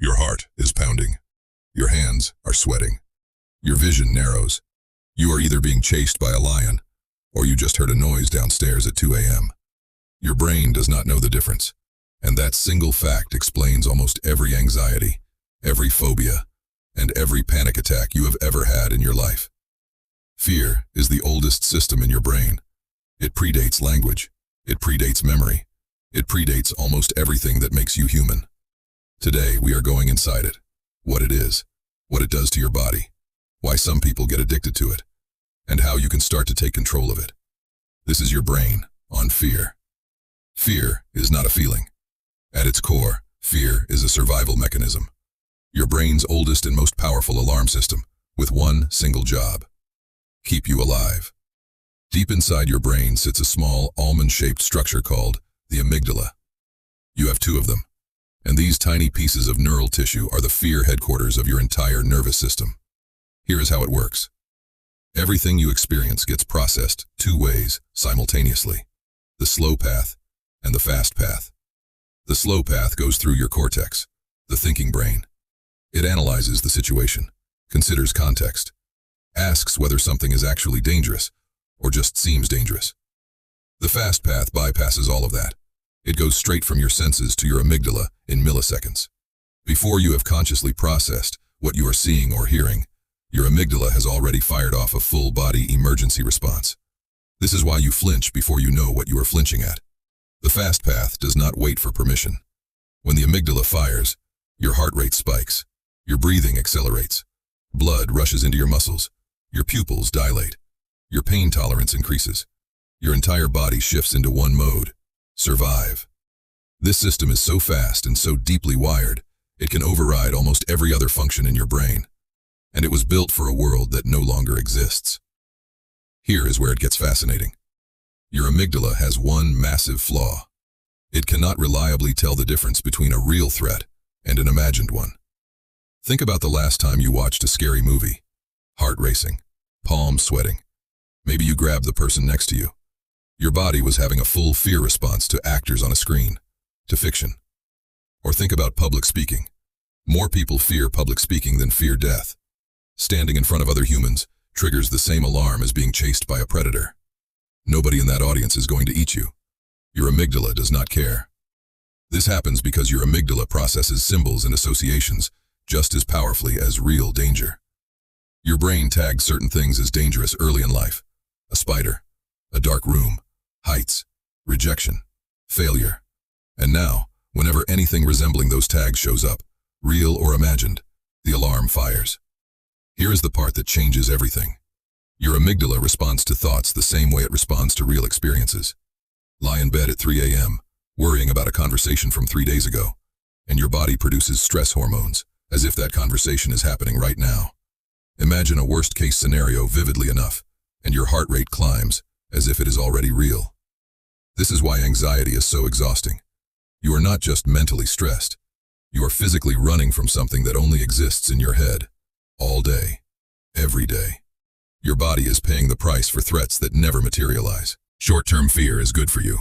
Your heart is pounding. Your hands are sweating. Your vision narrows. You are either being chased by a lion, or you just heard a noise downstairs at 2 a.m. Your brain does not know the difference, and that single fact explains almost every anxiety, every phobia, and every panic attack you have ever had in your life. Fear is the oldest system in your brain. It predates language. It predates memory. It predates almost everything that makes you human. Today, we are going inside it. What it is, what it does to your body, why some people get addicted to it, and how you can start to take control of it. This is your brain on fear. Fear is not a feeling. At its core, fear is a survival mechanism. Your brain's oldest and most powerful alarm system, with one single job: keep you alive. Deep inside your brain sits a small, almond-shaped structure called the amygdala. You have two of them, and these tiny pieces of neural tissue are the fear headquarters of your entire nervous system. Here is how it works. Everything you experience gets processed two ways simultaneously: the slow path and the fast path. The slow path goes through your cortex, the thinking brain. It analyzes the situation, considers context, asks whether something is actually dangerous or just seems dangerous. The fast path bypasses all of that. It goes straight from your senses to your amygdala in milliseconds. Before you have consciously processed what you are seeing or hearing, your amygdala has already fired off a full-body emergency response. This is why you flinch before you know what you are flinching at. The fast path does not wait for permission. When the amygdala fires, your heart rate spikes, your breathing accelerates, blood rushes into your muscles, your pupils dilate, your pain tolerance increases. Your entire body shifts into one mode: survive. This system is so fast and so deeply wired, it can override almost every other function in your brain. And it was built for a world that no longer exists. Here is where it gets fascinating. Your amygdala has one massive flaw. It cannot reliably tell the difference between a real threat and an imagined one. Think about the last time you watched a scary movie. Heart racing, palms sweating. Maybe you grabbed the person next to you. Your body was having a full fear response to actors on a screen, to fiction. Or think about public speaking. More people fear public speaking than fear death. Standing in front of other humans triggers the same alarm as being chased by a predator. Nobody in that audience is going to eat you. Your amygdala does not care. This happens because your amygdala processes symbols and associations just as powerfully as real danger. Your brain tags certain things as dangerous early in life: a spider, a dark room, heights, rejection, failure. And now, whenever anything resembling those tags shows up, real or imagined, the alarm fires. Here is the part that changes everything. Your amygdala responds to thoughts the same way it responds to real experiences. Lie in bed at 3 a.m., worrying about a conversation from 3 days ago, and your body produces stress hormones, as if that conversation is happening right now. Imagine a worst-case scenario vividly enough, and your heart rate climbs, as if it is already real. This is why anxiety is so exhausting. You are not just mentally stressed. You are physically running from something that only exists in your head, all day, every day. Your body is paying the price for threats that never materialize. Short-term fear is good for you.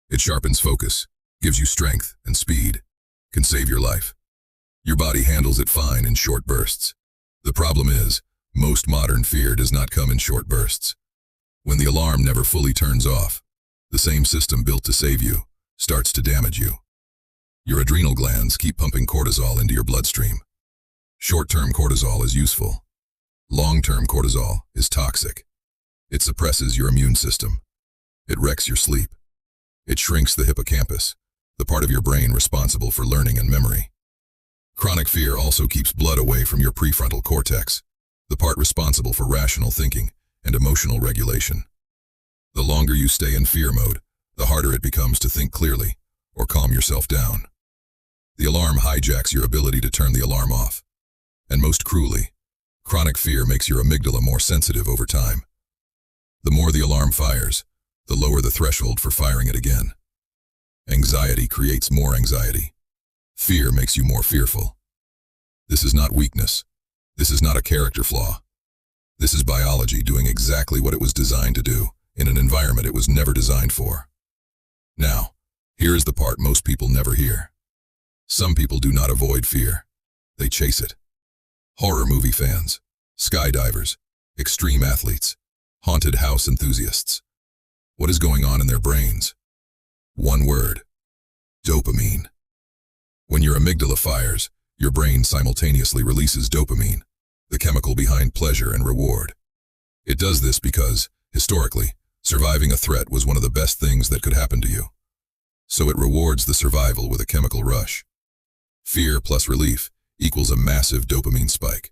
It sharpens focus, gives you strength and speed, can save your life. Your body handles it fine in short bursts. The problem is, most modern fear does not come in short bursts. When the alarm never fully turns off, the same system built to save you starts to damage you. Your adrenal glands keep pumping cortisol into your bloodstream. Short-term cortisol is useful. Long-term cortisol is toxic. It suppresses your immune system. It wrecks your sleep. It shrinks the hippocampus, the part of your brain responsible for learning and memory. Chronic fear also keeps blood away from your prefrontal cortex, the part responsible for rational thinking and emotional regulation. The longer you stay in fear mode, the harder it becomes to think clearly or calm yourself down. The alarm hijacks your ability to turn the alarm off. And most cruelly, chronic fear makes your amygdala more sensitive over time. The more the alarm fires, the lower the threshold for firing it again. Anxiety creates more anxiety. Fear makes you more fearful. This is not weakness. This is not a character flaw. This is biology doing exactly what it was designed to do in an environment it was never designed for. Now, here is the part most people never hear. Some people do not avoid fear. They chase it. Horror movie fans, skydivers, extreme athletes, haunted house enthusiasts. What is going on in their brains? One word: dopamine. When your amygdala fires, your brain simultaneously releases dopamine, the chemical behind pleasure and reward. It does this because, historically, surviving a threat was one of the best things that could happen to you. So it rewards the survival with a chemical rush. Fear plus relief equals a massive dopamine spike.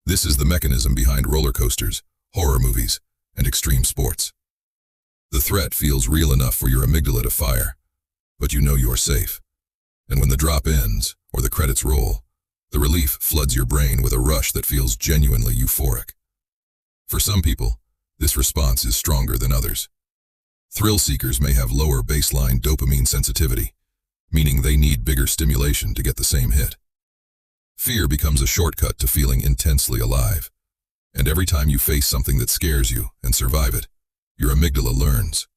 This is the mechanism behind roller coasters, horror movies, and extreme sports. The threat feels real enough for your amygdala to fire, but you know you're safe. And when the drop ends, or the credits roll, the relief floods your brain with a rush that feels genuinely euphoric. For some people, this response is stronger than others. Thrill seekers may have lower baseline dopamine sensitivity, meaning they need bigger stimulation to get the same hit. Fear becomes a shortcut to feeling intensely alive, and every time you face something that scares you and survive it, your amygdala learns,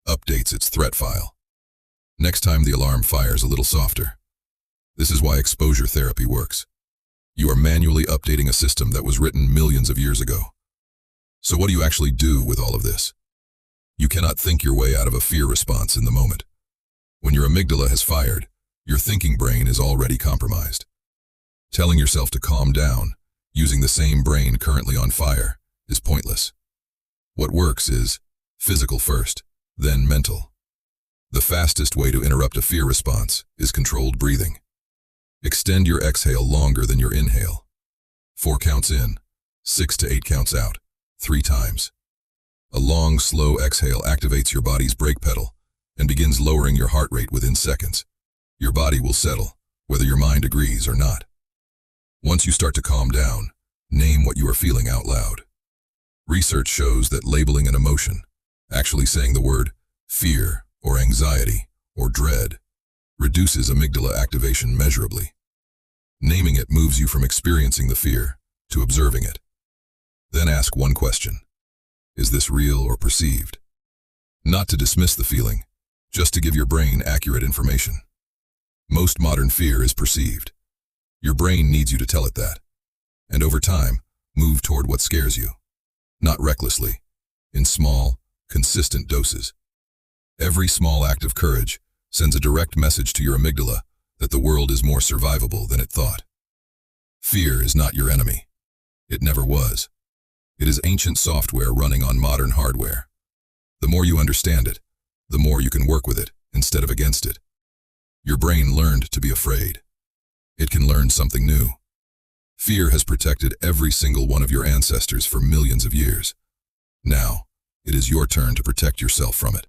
updates its threat file. Next time the alarm fires a little softer. This is why exposure therapy works. You are manually updating a system that was written millions of years ago. So what do you actually do with all of this? You cannot think your way out of a fear response in the moment. When your amygdala has fired, your thinking brain is already compromised. Telling yourself to calm down, using the same brain currently on fire, is pointless. What works is physical first, then mental. The fastest way to interrupt a fear response is controlled breathing. Extend your exhale longer than your inhale. 4 counts in, 6 to 8 counts out, 3 times. A long, slow exhale activates your body's brake pedal and begins lowering your heart rate within seconds. Your body will settle, whether your mind agrees or not. Once you start to calm down, name what you are feeling out loud. Research shows that labeling an emotion, actually saying the word fear or anxiety or dread, reduces amygdala activation measurably. Naming it moves you from experiencing the fear to observing it. Then ask one question: is this real or perceived? Not to dismiss the feeling, just to give your brain accurate information. Most modern fear is perceived. Your brain needs you to tell it that. And over time, move toward what scares you. Not recklessly, in small, consistent doses. Every small act of courage sends a direct message to your amygdala that the world is more survivable than it thought. Fear is not your enemy. It never was. It is ancient software running on modern hardware. The more you understand it, the more you can work with it instead of against it. Your brain learned to be afraid. It can learn something new. Fear has protected every single one of your ancestors for millions of years. Now, it is your turn to protect yourself from it.